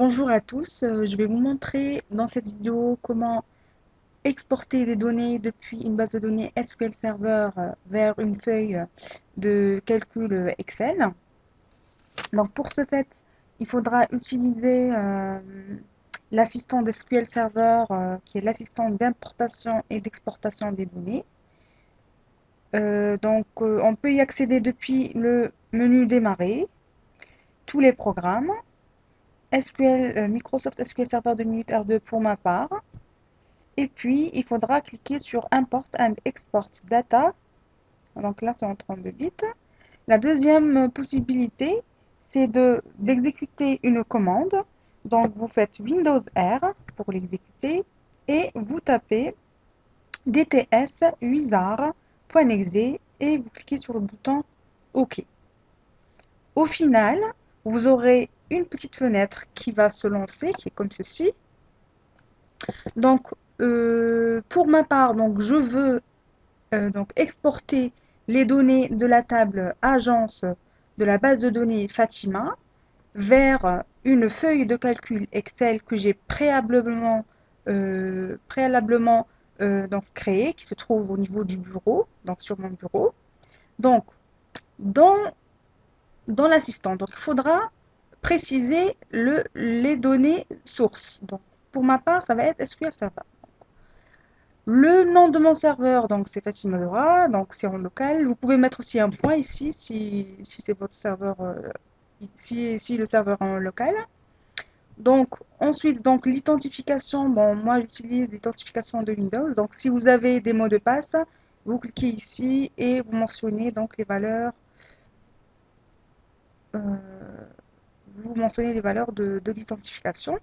Bonjour à tous, je vais vous montrer dans cette vidéo comment exporter des données depuis une base de données SQL Server vers une feuille de calcul Excel. Donc pour ce fait, il faudra utiliser l'assistant d'SQL Server qui est l'assistant d'importation et d'exportation des données. On peut y accéder depuis le menu démarrer, tous les programmes, Microsoft SQL Server 2 minutes R2 pour ma part. Et puis, il faudra cliquer sur Import and Export Data. Donc là, c'est en 32 bits. La deuxième possibilité, c'est d'exécuter une commande. Donc, vous faites Windows R pour l'exécuter et vous tapez dts wizard.exe et vous cliquez sur le bouton OK. Au final, vous aurez une petite fenêtre qui va se lancer, qui est comme ceci. Donc, pour ma part, donc, je veux exporter les données de la table agence de la base de données Fatima vers une feuille de calcul Excel que j'ai préalablement créée, qui se trouve au niveau du bureau, donc sur mon bureau. Donc, dans, dans l'assistant, donc il faudra préciser les données sources. Donc, pour ma part, ça va être SQL Server. Le nom de mon serveur, donc c'est Fatima Laura, donc c'est en local. Vous pouvez mettre aussi un point ici si c'est votre serveur, si le serveur est en local. Donc ensuite, donc l'identification, bon moi j'utilise l'identification de Windows. Donc si vous avez des mots de passe, vous cliquez ici et vous mentionnez donc les valeurs, de l'identification.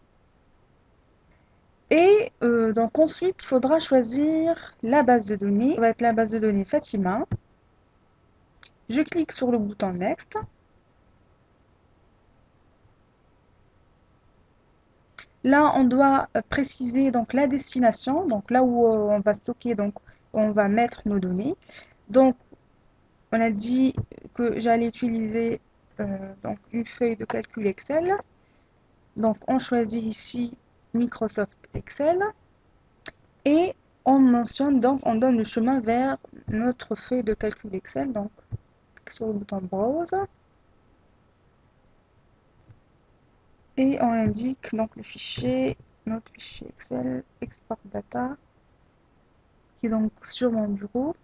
Et donc ensuite, il faudra choisir la base de données. Ça va être la base de données Fatima. Je clique sur le bouton Next. Là, on doit préciser donc la destination, donc là où on va stocker, donc on va mettre nos données. Donc, on a dit que j'allais utiliser donc une feuille de calcul Excel. Donc, on choisit ici Microsoft Excel et on mentionne donc on donne le chemin vers notre feuille de calcul Excel. Donc, sur le bouton Browse. Et on indique donc le fichier, notre fichier Excel, export data, qui est donc sur mon bureau.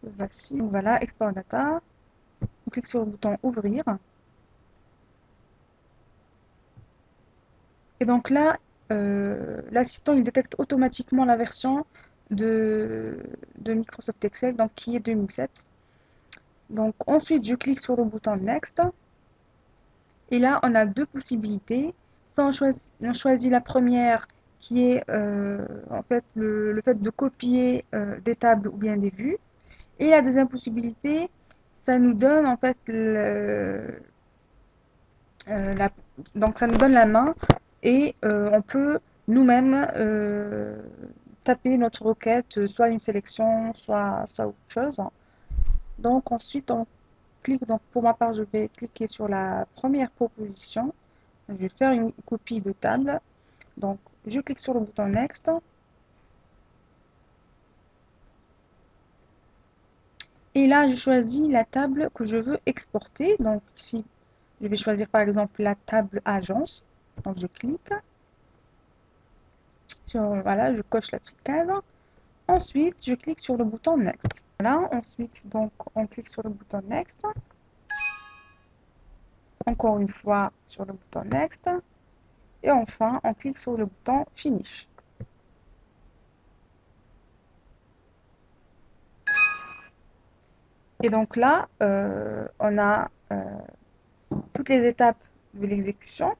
Voici, voilà, export data. On clique sur le bouton ouvrir. Et donc là, l'assistant il détecte automatiquement la version de Microsoft Excel, donc qui est 2007. Donc ensuite, je clique sur le bouton Next. Et là, on a deux possibilités. Soit on choisit la première qui est en fait le fait de copier des tables ou bien des vues. Et la deuxième possibilité, ça nous donne en fait la, donc ça nous donne la main et on peut nous-mêmes taper notre requête, soit une sélection, soit autre chose. Donc ensuite on clique, donc pour ma part je vais cliquer sur la première proposition. Je vais faire une copie de table. Donc je clique sur le bouton Next. Et là je choisis la table que je veux exporter. Donc ici je vais choisir par exemple la table agence. Donc je clique. Voilà, je coche la petite case. Ensuite, je clique sur le bouton Next. Voilà, ensuite, donc, on clique sur le bouton Next. Encore une fois, sur le bouton Next. Et enfin, on clique sur le bouton Finish. Et donc là, on a toutes les étapes de l'exécution.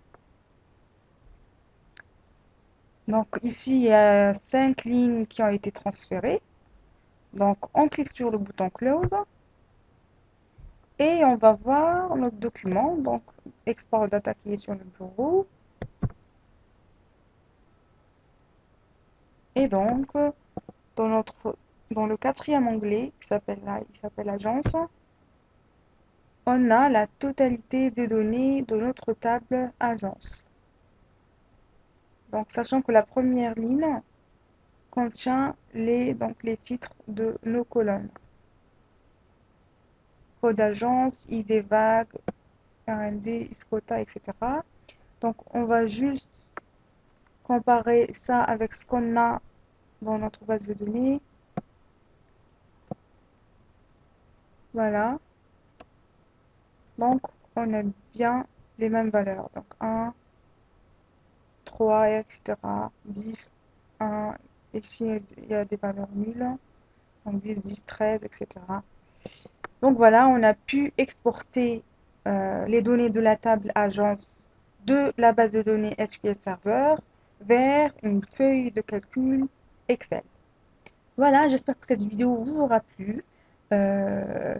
Donc ici, il y a 5 lignes qui ont été transférées. Donc, on clique sur le bouton Close. Et on va voir notre document. Donc, export data qui est sur le bureau. Et donc, dans le quatrième onglet, il s'appelle agence, on a la totalité des données de notre table agence. Donc, sachant que la première ligne contient les titres de nos colonnes. Code agence, ID vague, RND, ISCOTA, etc. Donc, on va juste comparer ça avec ce qu'on a dans notre base de données. Voilà. Donc, on a bien les mêmes valeurs. Donc, 1, 3, etc. 10, 1. Ici, il y a des valeurs nulles. Donc, 10, 10, 13, etc. Donc, voilà, on a pu exporter les données de la table agence de la base de données SQL Server vers une feuille de calcul Excel. Voilà, j'espère que cette vidéo vous aura plu.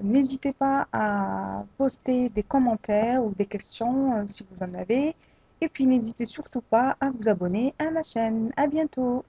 N'hésitez pas à poster des commentaires ou des questions si vous en avez. Et puis n'hésitez surtout pas à vous abonner à ma chaîne. À bientôt!